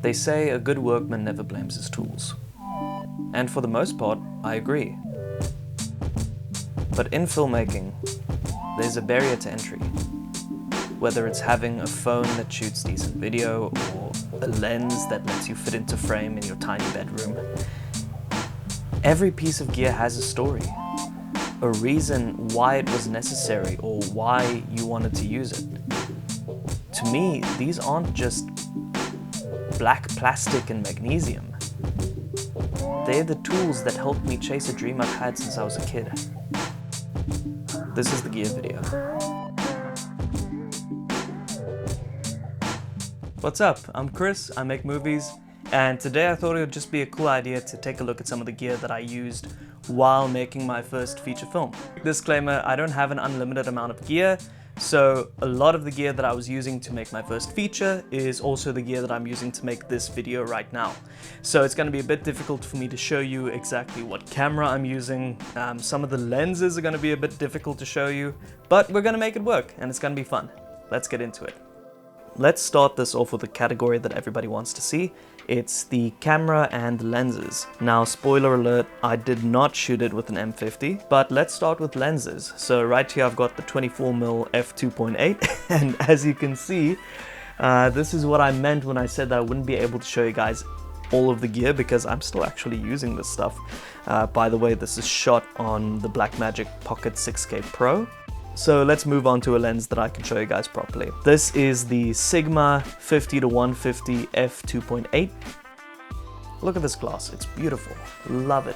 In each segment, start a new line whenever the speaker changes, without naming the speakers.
They say a good workman never blames his tools. And for the most part, I agree. But in filmmaking, there's a barrier to entry. Whether it's having a phone that shoots decent video or a lens that lets you fit into frame in your tiny bedroom. Every piece of gear has a story, a reason why it was necessary or why you wanted to use it. To me, these aren't just black plastic and magnesium. They're the tools that helped me chase a dream I've had since I was a kid. This is the gear video. What's up? I'm Chris, I make movies, and today I thought it would just be a cool idea to take a look at some of the gear that I used while making my first feature film. Disclaimer, I don't have an unlimited amount of gear, so a lot of the gear that I was using to make my first feature is also the gear that I'm using to make this video right now. So it's going to be a bit difficult for me to show you exactly what camera I'm using. Some of the lenses are going to be a bit difficult to show you, but we're going to make it work and it's going to be fun. Let's get into it. Let's start this off with a category that everybody wants to see. It's the camera and lenses. Now, spoiler alert, I did not shoot it with an M50, but let's start with lenses. So right here I've got the 24mm f2.8, and as you can see, this is what I meant when I said that I wouldn't be able to show you guys all of the gear because I'm still actually using this stuff. By the way, this is shot on the Blackmagic Pocket 6K Pro. So let's move on to a lens that I can show you guys properly. This is the Sigma 50-150 f2.8. Look at this glass, it's beautiful, love it.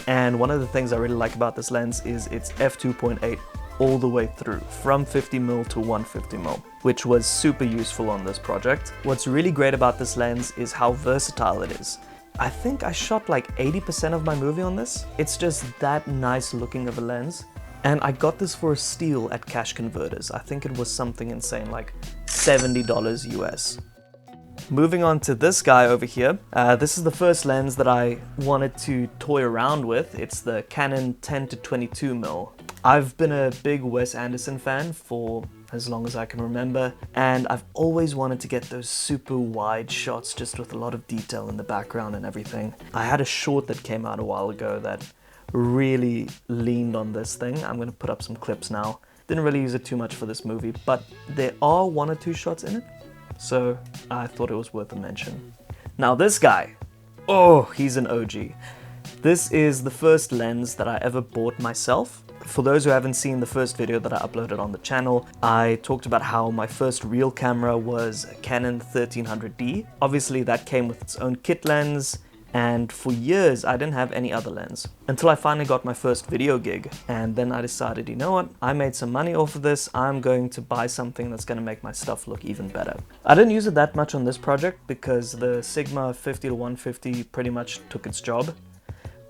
And one of the things I really like about this lens is it's f2.8 all the way through, from 50mm to 150mm, which was super useful on this project. What's really great about this lens is how versatile it is. I think I shot like 80% of my movie on this. It's just that nice looking of a lens. And I got this for a steal at Cash Converters. I think it was something insane, like $70 US. Moving on to this guy over here. This is the first lens that I wanted to toy around with. It's the Canon 10-22mm. I've been a big Wes Anderson fan for as long as I can remember, and I've always wanted to get those super wide shots just with a lot of detail in the background and everything. I had a short that came out a while ago that really leaned on this thing. I'm going to put up some clips now. Didn't really use it too much for this movie, but there are 1 or 2 shots in it, so I thought it was worth a mention. Now this guy, oh, he's an OG. This is the first lens that I ever bought myself. For those who haven't seen the first video that I uploaded on the channel, I talked about how my first real camera was a Canon 1300D. Obviously that came with its own kit lens, and for years I didn't have any other lens until I finally got my first video gig, and then I decided, you know what, I made some money off of this, I'm going to buy something that's going to make my stuff look even better. I didn't use it that much on this project because the Sigma 50-150 pretty much took its job.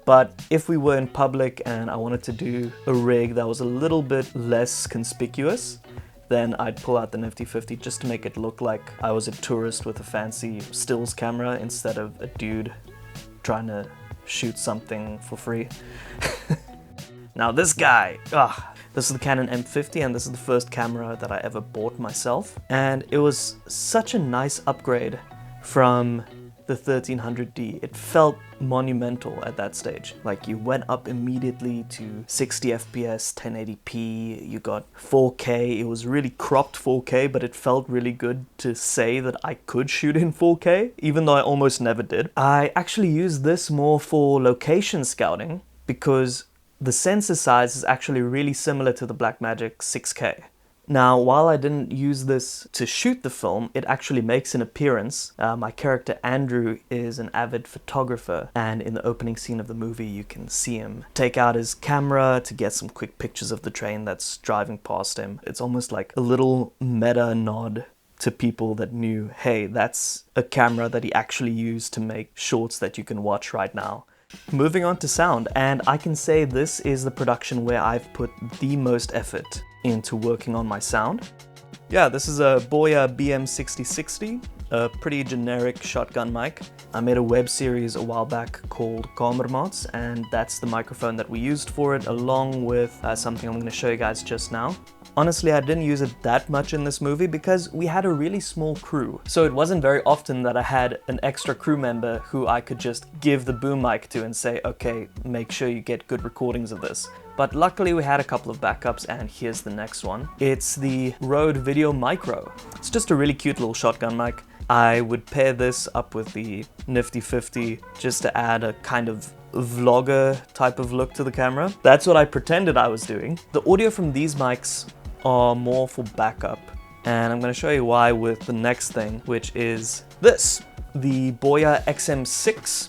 But if we were in public and I wanted to do a rig that was a little bit less conspicuous, then I'd pull out the nifty 50 just to make it look like I was a tourist with a fancy stills camera instead of a dude trying to shoot something for free. Now this guy, this is the Canon M50, and this is the first camera that I ever bought myself. And it was such a nice upgrade from the 1300D. It felt monumental at that stage. Like, you went up immediately to 60 FPS, 1080p, you got 4K. It was really cropped 4K, but it felt really good to say that I could shoot in 4K, even though I almost never did. I actually use this more for location scouting because the sensor size is actually really similar to the Blackmagic 6K. Now, while I didn't use this to shoot the film, it actually makes an appearance. My character Andrew is an avid photographer, and in the opening scene of the movie you can see him take out his camera to get some quick pictures of the train that's driving past him. It's almost like a little meta nod to people that knew, hey, that's a camera that he actually used to make shorts that you can watch right now. Moving on to sound, and I can say this is the production where I've put the most effort into working on my sound. Yeah, this is a Boya BM6060. a pretty generic shotgun mic. I made a web series a while back called Kamermaats, and that's the microphone that we used for it, along with something I'm going to show you guys just now. Honestly, I didn't use it that much in this movie because we had a really small crew. So it wasn't very often that I had an extra crew member who I could just give the boom mic to and say, okay, make sure you get good recordings of this. But luckily we had a couple of backups, and here's the next one. It's the Rode Video Micro. It's just a really cute little shotgun mic. I would pair this up with the Nifty 50 just to add a kind of vlogger type of look to the camera. That's what I pretended I was doing. The audio from these mics are more for backup, and I'm going to show you why with the next thing, which is this, the Boya XM6.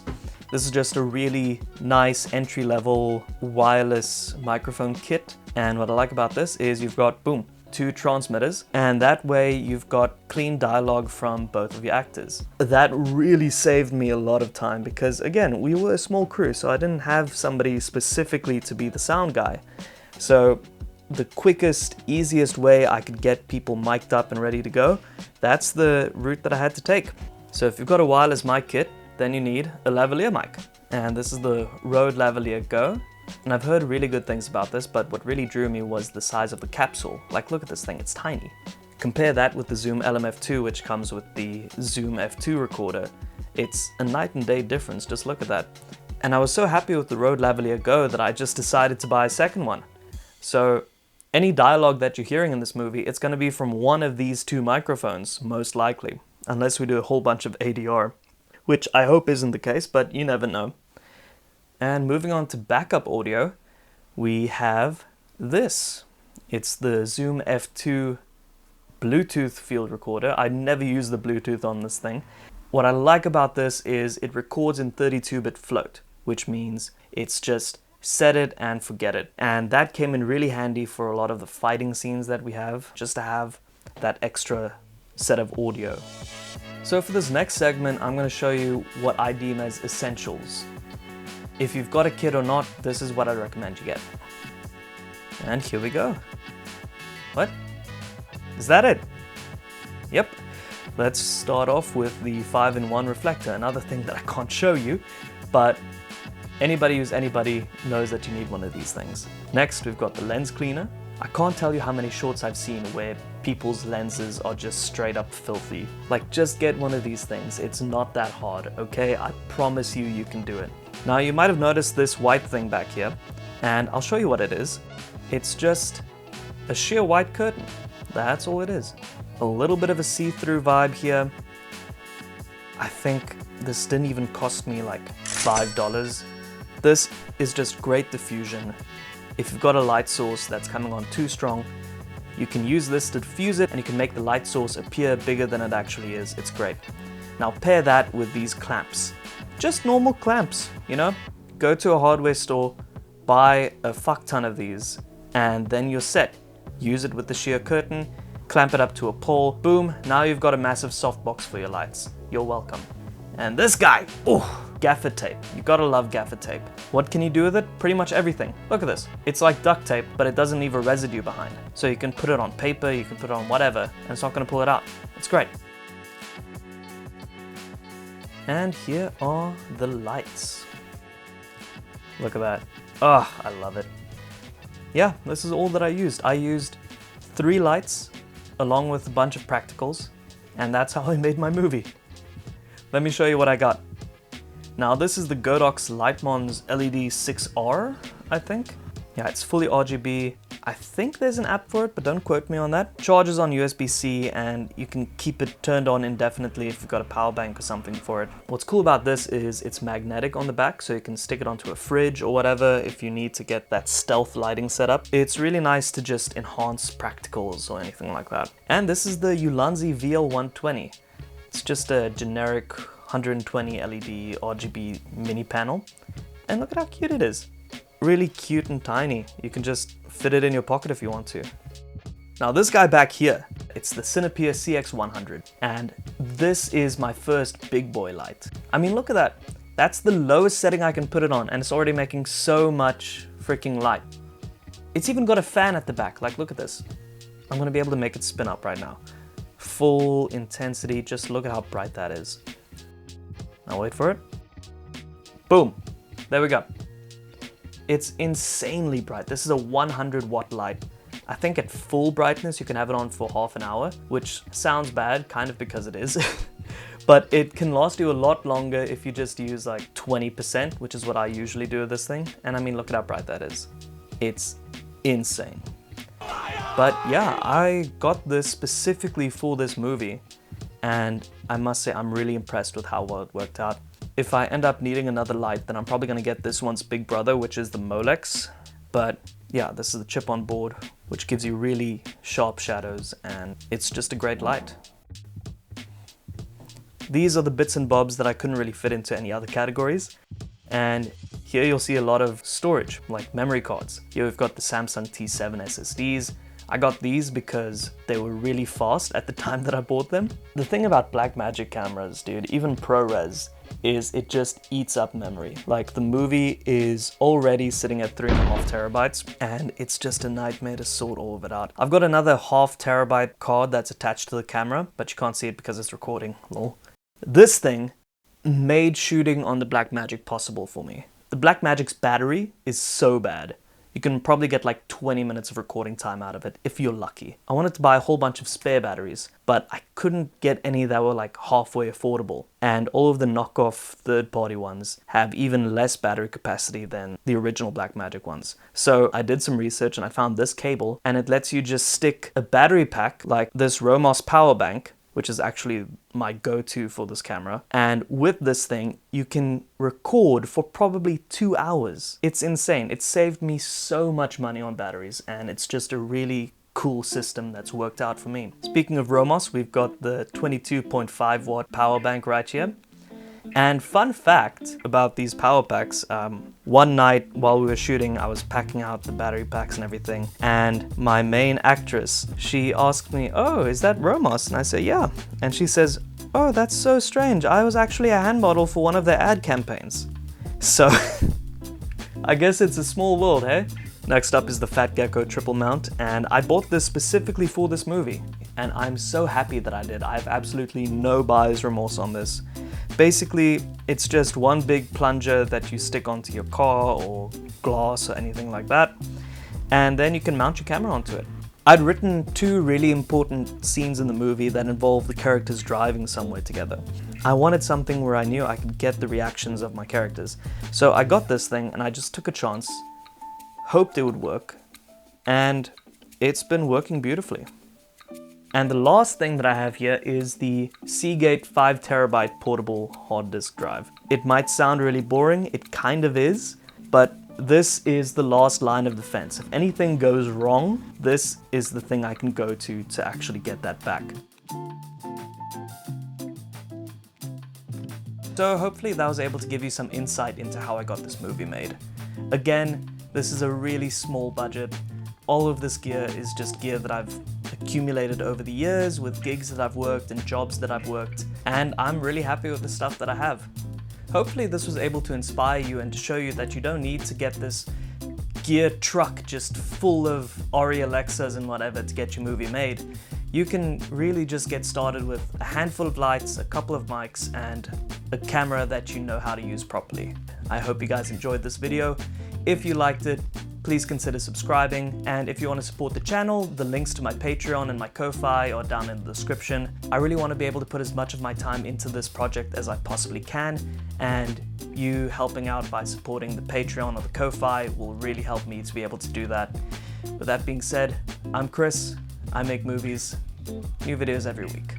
This is just a really nice entry-level wireless microphone kit, and what I like about this is you've got, boom, 2 transmitters, and that way you've got clean dialogue from both of your actors. That really saved me a lot of time because, again, we were a small crew, so I didn't have somebody specifically to be the sound guy. So the quickest, easiest way I could get people mic'd up and ready to go, that's the route that I had to take. So if you've got a wireless mic kit, then you need a lavalier mic. And this is the Rode Lavalier Go. And I've heard really good things about this, but what really drew me was the size of the capsule. Like, look at this thing, it's tiny. Compare that with the Zoom LM-F2, which comes with the Zoom F2 recorder. It's a night and day difference, just look at that. And I was so happy with the Rode Lavalier Go that I just decided to buy a second one. So any dialogue that you're hearing in this movie, it's going to be from one of these 2 microphones, most likely. Unless we do a whole bunch of ADR. Which I hope isn't the case, but you never know. And moving on to backup audio, we have this. It's the Zoom F2 Bluetooth field recorder. I never use the Bluetooth on this thing. What I like about this is it records in 32-bit float, which means it's just set it and forget it. And that came in really handy for a lot of the fighting scenes that we have, just to have that extra set of audio. So for this next segment, I'm going to show you what I deem as essentials. If you've got a kit or not, this is what I recommend you get. And here we go. What? Is that it? Yep. Let's start off with the 5-in-1 reflector, another thing that I can't show you, but anybody who's anybody knows that you need one of these things. Next, we've got the lens cleaner. I can't tell you how many shorts I've seen where people's lenses are just straight up filthy. Like, just get one of these things. It's not that hard, okay? I promise you, you can do it. Now, you might have noticed this white thing back here, and I'll show you what it is. It's just a sheer white curtain. That's all it is. A little bit of a see-through vibe here. I think this didn't even cost me like $5. This is just great diffusion. If you've got a light source that's coming on too strong, you can use this to diffuse it, and you can make the light source appear bigger than it actually is. It's great. Now pair that with these clamps. Just normal clamps, you know? Go to a hardware store, buy a fuck ton of these, and then you're set. Use it with the sheer curtain, clamp it up to a pole, boom, now you've got a massive softbox for your lights. You're welcome. And this guy, oh, gaffer tape. You gotta love gaffer tape. What can you do with it? Pretty much everything. Look at this. It's like duct tape, but it doesn't leave a residue behind. So you can put it on paper, you can put it on whatever, and it's not gonna pull it out. It's great. And here are the lights. Look at that. Oh, I love it. Yeah, this is all that I used. I used 3 lights along with a bunch of practicals, and that's how I made my movie. Let me show you what I got. Now this is the Godox Lightmons LED 6R, I think. Yeah, it's fully RGB. I think there's an app for it, but don't quote me on that. Charges on USB-C, and you can keep it turned on indefinitely if you've got a power bank or something for it. What's cool about this is it's magnetic on the back, so you can stick it onto a fridge or whatever if you need to get that stealth lighting set up. It's really nice to just enhance practicals or anything like that. And this is the Ulanzi VL120. It's just a generic 120 LED RGB mini panel. And look at how cute it is. Really cute and tiny. You can just fit it in your pocket if you want to. Now this guy back here, it's the Cinepeer CX100. And this is my first big boy light. I mean, look at that. That's the lowest setting I can put it on, and it's already making so much freaking light. It's even got a fan at the back. Like, look at this. I'm gonna be able to make it spin up right now. full intensity. Just look at how bright that is. Now wait for it. Boom, there we go. It's insanely bright. This is a 100-watt light. I think at full brightness you can have it on for half an hour, which sounds bad, kind of, because it is. But it can last you a lot longer if you just use like 20%, which is what I usually do with this thing. And I mean, look at how bright that is. It's insane. But yeah, I got this specifically for this movie, and I must say I'm really impressed with how well it worked out. If I end up needing another light, then I'm probably going to get this one's big brother, which is the Molex. But yeah, this is the chip on board, which gives you really sharp shadows, and it's just a great light. These are the bits and bobs that I couldn't really fit into any other categories. And here you'll see a lot of storage, like memory cards. Here we've got the Samsung T7 SSDs. I got these because they were really fast at the time that I bought them. The thing about Blackmagic cameras, dude, even ProRes, is it just eats up memory. Like, the movie is already sitting at 3.5 terabytes, and it's just a nightmare to sort all of it out. I've got another 0.5 terabyte card that's attached to the camera, but you can't see it because it's recording, lol. This thing made shooting on the Blackmagic possible for me. The Blackmagic's battery is so bad. You can probably get like 20 minutes of recording time out of it if you're lucky. I wanted to buy a whole bunch of spare batteries, but I couldn't get any that were like halfway affordable. And all of the knockoff third-party ones have even less battery capacity than the original Blackmagic ones. So I did some research and I found this cable, and it lets you just stick a battery pack like this Romos power bank, which is actually my go-to for this camera. And with this thing, you can record for probably 2 hours. It's insane. It saved me so much money on batteries, and it's just a really cool system that's worked out for me. Speaking of Romos, we've got the 22.5 watt power bank right here. And fun fact about these power packs, one night while we were shooting, I was packing out the battery packs and everything, and my main actress, she asked me, "Oh, is that Romos?" And I say, "Yeah." And she says, "Oh, that's so strange. I was actually a hand model for one of their ad campaigns." So, I guess it's a small world, hey? Next up is the Fat Gecko triple mount, and I bought this specifically for this movie, and I'm so happy that I did. I have absolutely no buyer's remorse on this. Basically, it's just one big plunger that you stick onto your car or glass or anything like that, and then you can mount your camera onto it. I'd written 2 really important scenes in the movie that involve the characters driving somewhere together. I wanted something where I knew I could get the reactions of my characters. So I got this thing and I just took a chance, hoped it would work, and it's been working beautifully. And the last thing that I have here is the Seagate 5 terabyte portable hard disk drive. It might sound really boring, it kind of is, but this is the last line of defense. If anything goes wrong, this is the thing I can go to actually get that back. So hopefully that was able to give you some insight into how I got this movie made. Again, this is a really small budget. All of this gear is just gear that I've accumulated over the years with gigs that I've worked and jobs that I've worked, and I'm really happy with the stuff that I have. Hopefully this was able to inspire you and to show you that you don't need to get this gear truck just full of Ori Alexas and whatever to get your movie made. You can really just get started with a handful of lights, a couple of mics, and a camera that you know how to use properly. I hope you guys enjoyed this video. If you liked it, please consider subscribing, and if you want to support the channel, the links to my Patreon and my Ko-Fi are down in the description. I really want to be able to put as much of my time into this project as I possibly can, and you helping out by supporting the Patreon or the Ko-Fi will really help me to be able to do that. With that being said, I'm Chris, I make movies, new videos every week.